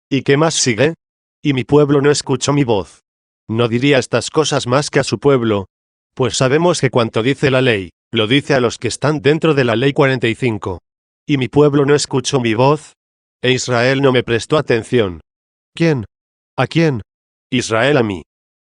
¿Y qué más sigue? Y mi pueblo no escuchó mi voz. No diría estas cosas más que a su pueblo, pues sabemos que cuanto dice la ley, lo dice a los que están dentro de la ley. 45. Y mi pueblo no escuchó mi voz, e Israel no me prestó atención. ¿Quién? ¿A quién? Israel a mí.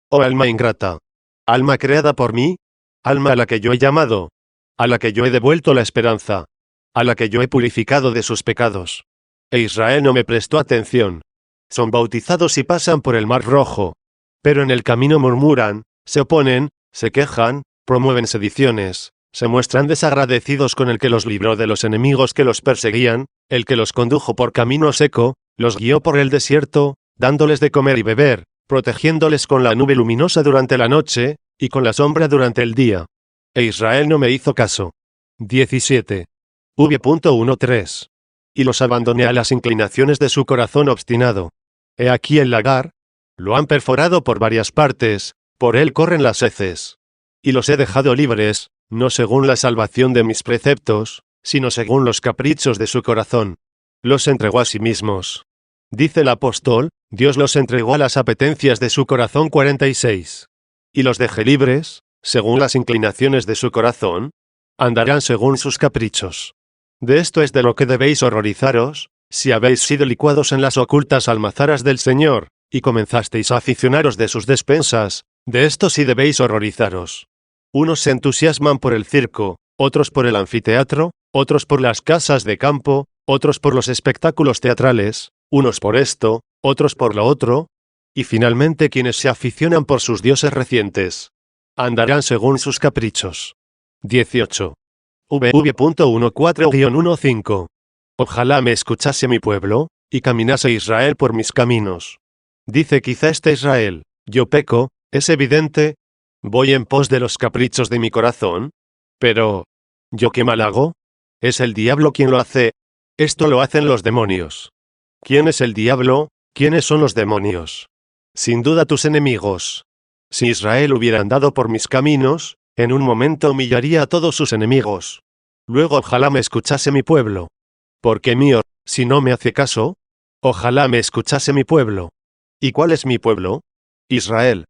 Oh alma ingrata. Alma creada por mí, alma a la que yo he llamado, a la que yo he devuelto la esperanza, a la que yo he purificado de sus pecados. E Israel no me prestó atención. Son bautizados y pasan por el Mar Rojo, pero en el camino murmuran, se oponen, se quejan, promueven sediciones, se muestran desagradecidos con el que los libró de los enemigos que los perseguían, el que los condujo por camino seco, los guió por el desierto, dándoles de comer y beber, protegiéndoles con la nube luminosa durante la noche, y con la sombra durante el día. E Israel no me hizo caso. 17. V.13. Y los abandoné a las inclinaciones de su corazón obstinado. He aquí el lagar. Lo han perforado por varias partes, por él corren las heces. Y los he dejado libres, no según la salvación de mis preceptos, sino según los caprichos de su corazón. Los entregó a sí mismos. Dice el apóstol, Dios los entregó a las apetencias de su corazón. 46. Y los dejé libres, según las inclinaciones de su corazón, andarán según sus caprichos. De esto es de lo que debéis horrorizaros, si habéis sido licuados en las ocultas almazaras del Señor, y comenzasteis a aficionaros de sus despensas, de esto sí debéis horrorizaros. Unos se entusiasman por el circo, otros por el anfiteatro, otros por las casas de campo, otros por los espectáculos teatrales, unos por esto, otros por lo otro, y finalmente quienes se aficionan por sus dioses recientes, andarán según sus caprichos. 18. V.14-15. Ojalá me escuchase mi pueblo, y caminase Israel por mis caminos. Dice quizá este Israel, yo peco, es evidente, voy en pos de los caprichos de mi corazón, pero, ¿yo qué mal hago? Es el diablo quien lo hace, esto lo hacen los demonios. ¿Quién es el diablo? ¿Quiénes son los demonios? Sin duda tus enemigos. Si Israel hubiera andado por mis caminos, en un momento humillaría a todos sus enemigos. Luego ojalá me escuchase mi pueblo. Porque mío, si no me hace caso, ojalá me escuchase mi pueblo. ¿Y cuál es mi pueblo? Israel.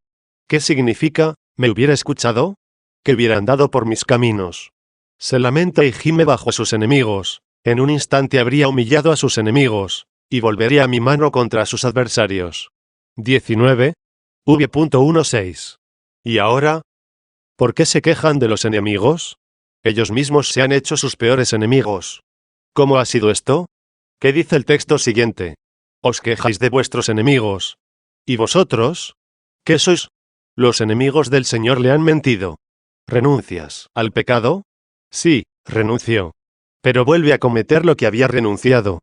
¿Qué significa, me hubiera escuchado? Que hubiera andado por mis caminos. Se lamenta y gime bajo sus enemigos, en un instante habría humillado a sus enemigos, y volvería a mi mano contra sus adversarios. 19. V.16. ¿Y ahora? ¿Por qué se quejan de los enemigos? Ellos mismos se han hecho sus peores enemigos. ¿Cómo ha sido esto? ¿Qué dice el texto siguiente? Os quejáis de vuestros enemigos. ¿Y vosotros? ¿Qué sois? Los enemigos del Señor le han mentido. ¿Renuncias al pecado? Sí, renunció. Pero vuelve a cometer lo que había renunciado.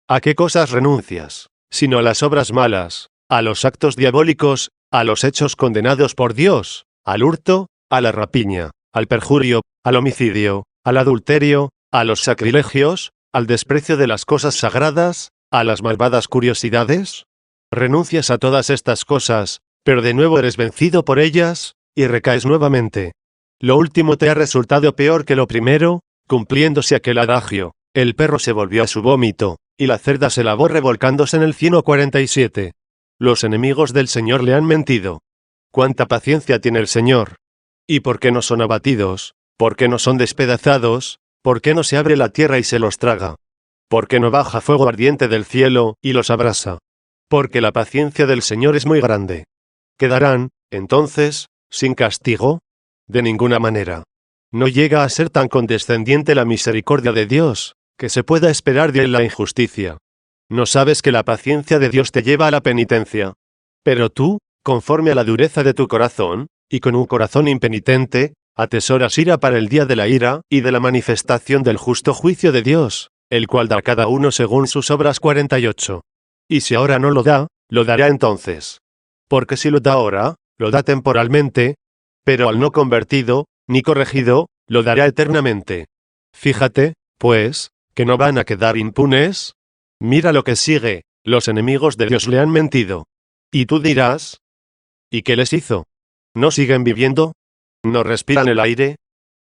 ¿A qué cosas renuncias? Sino a las obras malas, a los actos diabólicos, a los hechos condenados por Dios, al hurto, a la rapiña, al perjurio, al homicidio, al adulterio, a los sacrilegios, al desprecio de las cosas sagradas, a las malvadas curiosidades. Renuncias a todas estas cosas, pero de nuevo eres vencido por ellas, y recaes nuevamente. Lo último te ha resultado peor que lo primero, cumpliéndose aquel adagio, el perro se volvió a su vómito, y la cerda se lavó revolcándose en el 147. Los enemigos del Señor le han mentido. ¿Cuánta paciencia tiene el Señor? ¿Y por qué no son abatidos? ¿Por qué no son despedazados? ¿Por qué no se abre la tierra y se los traga? ¿Por qué no baja fuego ardiente del cielo y los abrasa? Porque la paciencia del Señor es muy grande. ¿Quedarán, entonces, sin castigo? De ninguna manera. No llega a ser tan condescendiente la misericordia de Dios, que se pueda esperar de él la injusticia. ¿No sabes que la paciencia de Dios te lleva a la penitencia? Pero tú, conforme a la dureza de tu corazón, y con un corazón impenitente, atesoras ira para el día de la ira y de la manifestación del justo juicio de Dios, el cual da a cada uno según sus obras. 48. Y si ahora no lo da, lo dará entonces. Porque si lo da ahora, lo da temporalmente, pero al no convertido, ni corregido, lo dará eternamente. Fíjate, pues, que no van a quedar impunes. Mira lo que sigue, los enemigos de Dios le han mentido. Y tú dirás, ¿y qué les hizo? ¿No siguen viviendo? ¿No respiran el aire?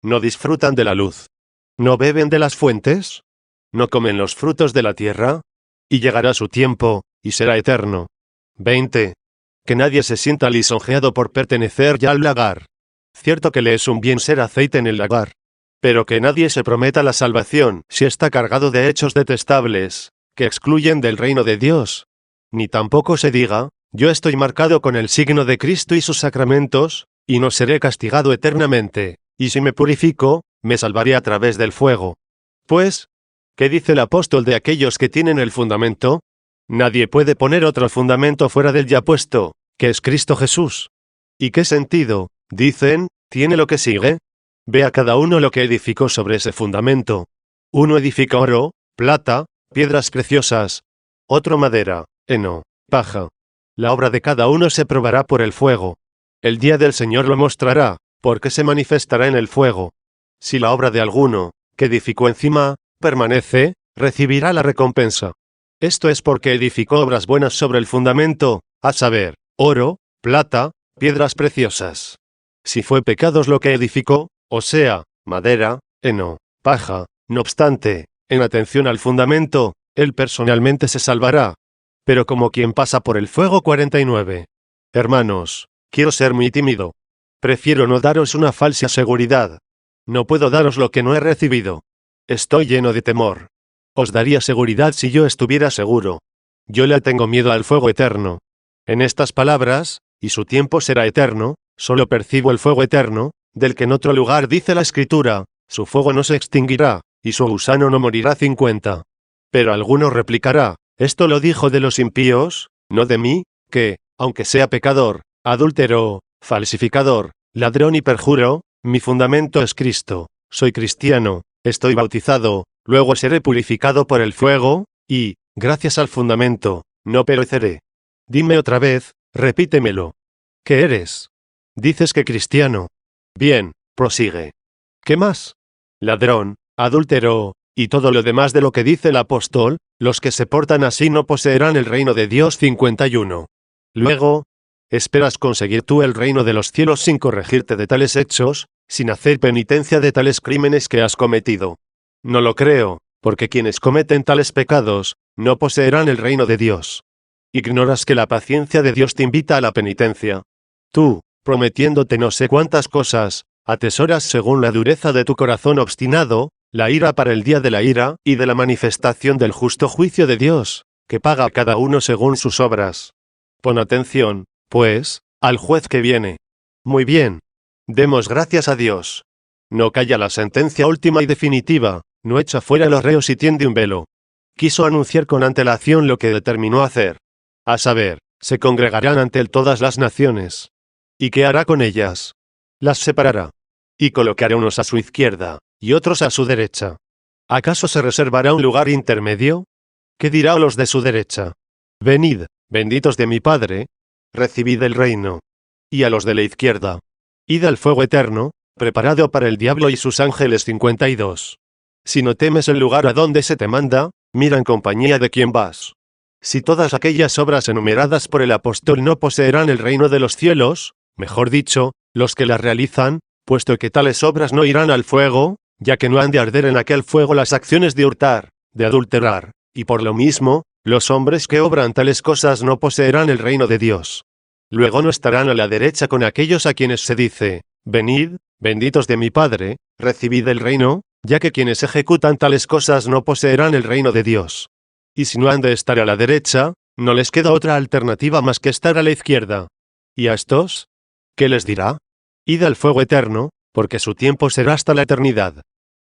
¿No disfrutan de la luz? ¿No beben de las fuentes? ¿No comen los frutos de la tierra? Y llegará su tiempo, y será eterno. 20. Que nadie se sienta lisonjeado por pertenecer ya al lagar. Cierto que le es un bien ser aceite en el lagar. Pero que nadie se prometa la salvación si está cargado de hechos detestables, que excluyen del reino de Dios. Ni tampoco se diga, yo estoy marcado con el signo de Cristo y sus sacramentos, y no seré castigado eternamente, y si me purifico, me salvaré a través del fuego. Pues, ¿qué dice el apóstol de aquellos que tienen el fundamento? Nadie puede poner otro fundamento fuera del ya puesto, que es Cristo Jesús. ¿Y qué sentido, dicen, tiene lo que sigue? Ve a cada uno lo que edificó sobre ese fundamento. Uno edifica oro, plata, piedras preciosas. Otro madera, heno, paja. La obra de cada uno se probará por el fuego. El día del Señor lo mostrará, porque se manifestará en el fuego. Si la obra de alguno, que edificó encima, permanece, recibirá la recompensa. Esto es porque edificó obras buenas sobre el fundamento, a saber, oro, plata, piedras preciosas. Si fue pecados lo que edificó, o sea, madera, heno, paja, no obstante, en atención al fundamento, él personalmente se salvará. Pero como quien pasa por el fuego. 49. Hermanos, quiero ser muy tímido. Prefiero no daros una falsa seguridad. No puedo daros lo que no he recibido. Estoy lleno de temor. Os daría seguridad si yo estuviera seguro. Yo le tengo miedo al fuego eterno. En estas palabras, y su tiempo será eterno, solo percibo el fuego eterno, del que en otro lugar dice la Escritura, su fuego no se extinguirá, y su gusano no morirá. 50. Pero alguno replicará, esto lo dijo de los impíos, no de mí, que, aunque sea pecador, adúltero, falsificador, ladrón y perjuro, mi fundamento es Cristo, soy cristiano, estoy bautizado, luego seré purificado por el fuego, y, gracias al fundamento, no pereceré. Dime otra vez, repítemelo. ¿Qué eres? Dices que cristiano. Bien, prosigue. ¿Qué más? Ladrón, adúltero, y todo lo demás de lo que dice el apóstol, Los que se portan así no poseerán el reino de Dios. 51. Luego, ¿esperas conseguir tú el reino de los cielos sin corregirte de tales hechos, sin hacer penitencia de tales crímenes que has cometido? No lo creo, porque quienes cometen tales pecados, no poseerán el reino de Dios. ¿Ignoras que la paciencia de Dios te invita a la penitencia? Tú, prometiéndote no sé cuántas cosas, atesoras según la dureza de tu corazón obstinado, la ira para el día de la ira y de la manifestación del justo juicio de Dios, que paga a cada uno según sus obras. Pon atención, pues, al juez que viene. Muy bien. Demos gracias a Dios. No calla la sentencia última y definitiva, no echa fuera a los reos y tiende un velo. Quiso anunciar con antelación lo que determinó hacer. A saber, se congregarán ante él todas las naciones. ¿Y qué hará con ellas? Las separará. Y colocará unos a su izquierda, y otros a su derecha. ¿Acaso se reservará un lugar intermedio? ¿Qué dirá a los de su derecha? Venid, benditos de mi Padre, recibid el reino. Y a los de la izquierda, id al fuego eterno, preparado para el diablo y sus ángeles. 52. Si no temes el lugar a donde se te manda, mira en compañía de quién vas. Si todas aquellas obras enumeradas por el apóstol no poseerán el reino de los cielos, mejor dicho, los que las realizan, puesto que tales obras no irán al fuego, ya que no han de arder en aquel fuego las acciones de hurtar, de adulterar, y por lo mismo, los hombres que obran tales cosas no poseerán el reino de Dios. Luego no estarán a la derecha con aquellos a quienes se dice, venid, benditos de mi Padre, recibid el reino, ya que quienes ejecutan tales cosas no poseerán el reino de Dios. Y si no han de estar a la derecha, no les queda otra alternativa más que estar a la izquierda. ¿Y a estos? ¿Qué les dirá? Id al fuego eterno, porque su tiempo será hasta la eternidad.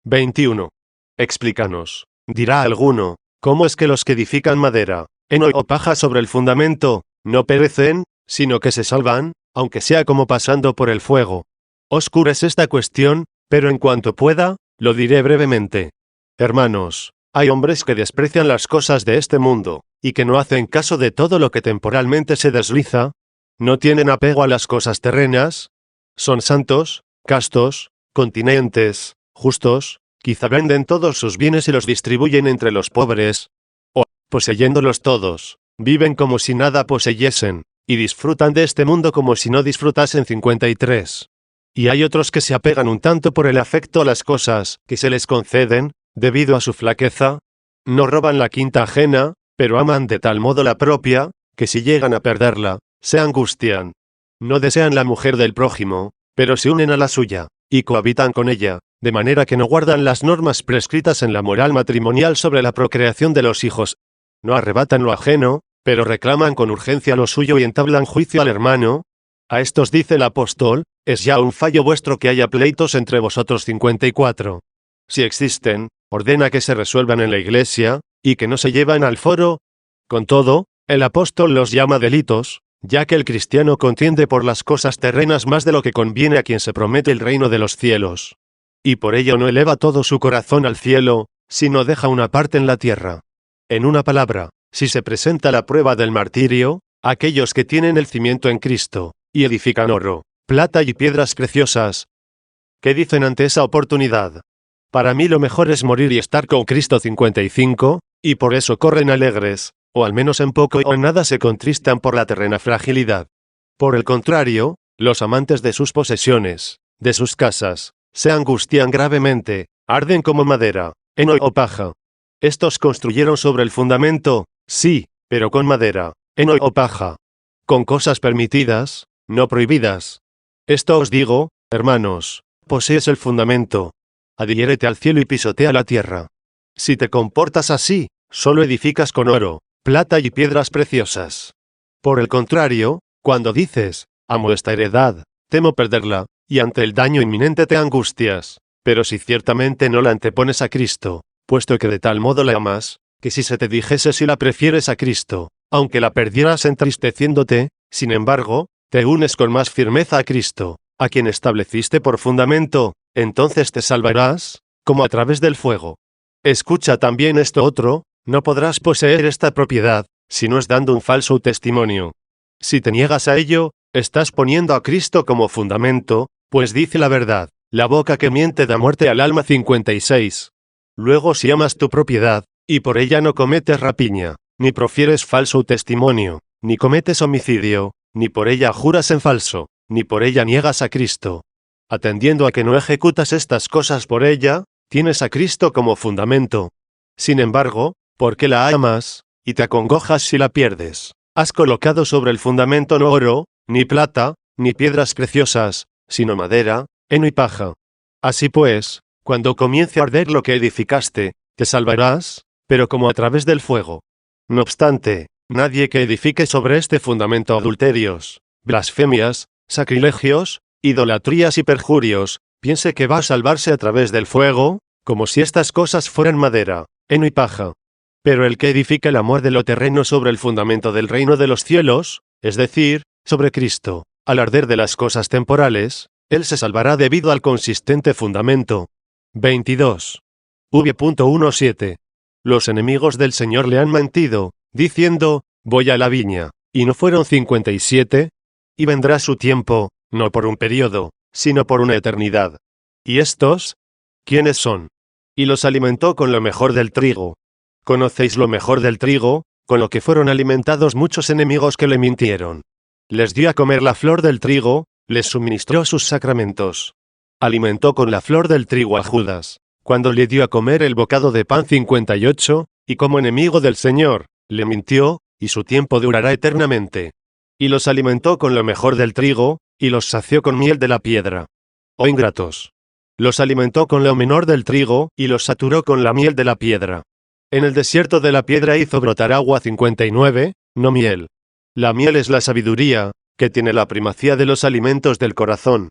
21. Explícanos, dirá alguno, ¿cómo es que los que edifican madera, heno o paja sobre el fundamento, no perecen, sino que se salvan, aunque sea como pasando por el fuego? Oscura es esta cuestión, pero en cuanto pueda, lo diré brevemente. Hermanos, hay hombres que desprecian las cosas de este mundo, y que no hacen caso de todo lo que temporalmente se desliza. No tienen apego a las cosas terrenas. Son santos, castos, continentes, justos, quizá venden todos sus bienes y los distribuyen entre los pobres. O, poseyéndolos todos, viven como si nada poseyesen, y disfrutan de este mundo como si no disfrutasen. 53. Y hay otros que se apegan un tanto por el afecto a las cosas que se les conceden, debido a su flaqueza. No roban la quinta ajena, pero aman de tal modo la propia, que si llegan a perderla, se angustian. No desean la mujer del prójimo, pero se unen a la suya, y cohabitan con ella, de manera que no guardan las normas prescritas en la moral matrimonial sobre la procreación de los hijos. No arrebatan lo ajeno, pero reclaman con urgencia lo suyo y entablan juicio al hermano. A estos dice el apóstol, es ya un fallo vuestro que haya pleitos entre vosotros. 54. Si existen, ordena que se resuelvan en la iglesia, y que no se llevan al foro. Con todo, el apóstol los llama delitos, ya que el cristiano contiende por las cosas terrenas más de lo que conviene a quien se promete el reino de los cielos. Y por ello no eleva todo su corazón al cielo, sino deja una parte en la tierra. En una palabra, si se presenta la prueba del martirio, aquellos que tienen el cimiento en Cristo, y edifican oro, plata y piedras preciosas, ¿qué dicen ante esa oportunidad? Para mí lo mejor es morir y estar con Cristo. 55, y por eso corren alegres, o al menos en poco o en nada se contristan por la terrena fragilidad. Por el contrario, los amantes de sus posesiones, de sus casas, se angustian gravemente, arden como madera, heno o paja. Estos construyeron sobre el fundamento, sí, pero con madera, heno o paja. Con cosas permitidas, no prohibidas. Esto os digo, hermanos, posees el fundamento. Adhiérete al cielo y pisotea la tierra. Si te comportas así, solo edificas con oro, plata y piedras preciosas. Por el contrario, cuando dices, amo esta heredad, temo perderla, y ante el daño inminente te angustias, pero si ciertamente no la antepones a Cristo, puesto que de tal modo la amas, que si se te dijese si la prefieres a Cristo, aunque la perdieras entristeciéndote, sin embargo, te unes con más firmeza a Cristo, a quien estableciste por fundamento, entonces te salvarás, como a través del fuego. Escucha también esto otro, no podrás poseer esta propiedad, si no es dando un falso testimonio. Si te niegas a ello, estás poniendo a Cristo como fundamento, pues dice la verdad, la boca que miente da muerte al alma. 56. Luego si amas tu propiedad, y por ella no cometes rapiña, ni profieres falso testimonio, ni cometes homicidio, ni por ella juras en falso, ni por ella niegas a Cristo. Atendiendo a que no ejecutas estas cosas por ella, tienes a Cristo como fundamento. Sin embargo, porque la amas, y te acongojas si la pierdes, has colocado sobre el fundamento no oro, ni plata, ni piedras preciosas, sino madera, heno y paja. Así pues, cuando comience a arder lo que edificaste, te salvarás, pero como a través del fuego. No obstante, nadie que edifique sobre este fundamento adulterios, blasfemias, sacrilegios, idolatrías y perjurios, piense que va a salvarse a través del fuego, como si estas cosas fueran madera, heno y paja. Pero el que edifica el amor de lo terreno sobre el fundamento del reino de los cielos, es decir, sobre Cristo, al arder de las cosas temporales, él se salvará debido al consistente fundamento. 22. V.17. Los enemigos del Señor le han mentido, diciendo, voy a la viña, y no fueron 57, y vendrá su tiempo, no por un periodo, sino por una eternidad. ¿Y estos? ¿Quiénes son? Y los alimentó con lo mejor del trigo. ¿Conocéis lo mejor del trigo, con lo que fueron alimentados muchos enemigos que le mintieron? Les dio a comer la flor del trigo, les suministró sus sacramentos. Alimentó con la flor del trigo a Judas, cuando le dio a comer el bocado de pan 58, y como enemigo del Señor, le mintió, y su tiempo durará eternamente. Y los alimentó con lo mejor del trigo, y los sació con miel de la piedra. Oh ingratos. Los alimentó con lo menor del trigo, y los saturó con la miel de la piedra. En el desierto de la piedra hizo brotar agua 59, no miel. La miel es la sabiduría, que tiene la primacía de los alimentos del corazón.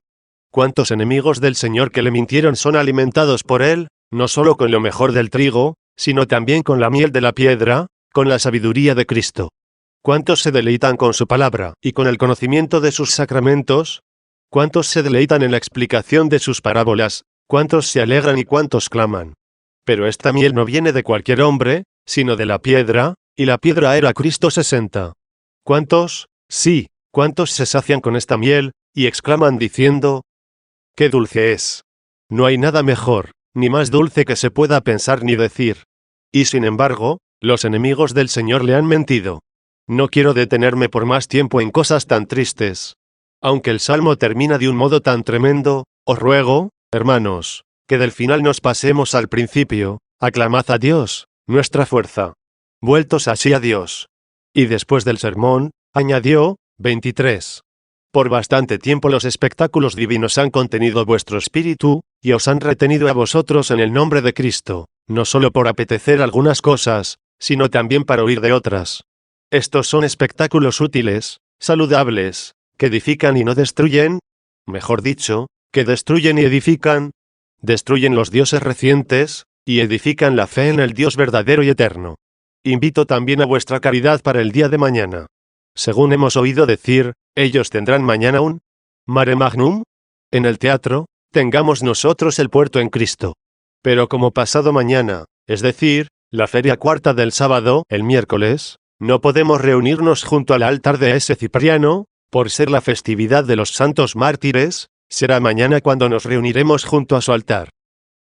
¿Cuántos enemigos del Señor que le mintieron son alimentados por él, no solo con lo mejor del trigo, sino también con la miel de la piedra, con la sabiduría de Cristo? ¿Cuántos se deleitan con su palabra y con el conocimiento de sus sacramentos? ¿Cuántos se deleitan en la explicación de sus parábolas? ¿Cuántos se alegran y cuántos claman? Pero esta miel no viene de cualquier hombre, sino de la piedra, y la piedra era Cristo 60. ¿Cuántos? Sí, ¿cuántos se sacian con esta miel, y exclaman diciendo, ¡qué dulce es! No hay nada mejor, ni más dulce que se pueda pensar ni decir. Y sin embargo, los enemigos del Señor le han mentido. No quiero detenerme por más tiempo en cosas tan tristes. Aunque el Salmo termina de un modo tan tremendo, os ruego, hermanos, que del final nos pasemos al principio, aclamad a Dios, nuestra fuerza. Vueltos así a Dios. Y después del sermón, añadió, 23. Por bastante tiempo los espectáculos divinos han contenido vuestro espíritu, y os han retenido a vosotros en el nombre de Cristo, no solo por apetecer algunas cosas, sino también para huir de otras. Estos son espectáculos útiles, saludables, que edifican y no destruyen, mejor dicho, que destruyen y edifican. Destruyen los dioses recientes, y edifican la fe en el Dios verdadero y eterno. Invito también a vuestra caridad para el día de mañana. Según hemos oído decir, ellos tendrán mañana un mare magnum. En el teatro, tengamos nosotros el puerto en Cristo. Pero como pasado mañana, es decir, la feria cuarta del sábado, el miércoles, no podemos reunirnos junto al altar de ese Cipriano, por ser la festividad de los santos mártires, será mañana cuando nos reuniremos junto a su altar.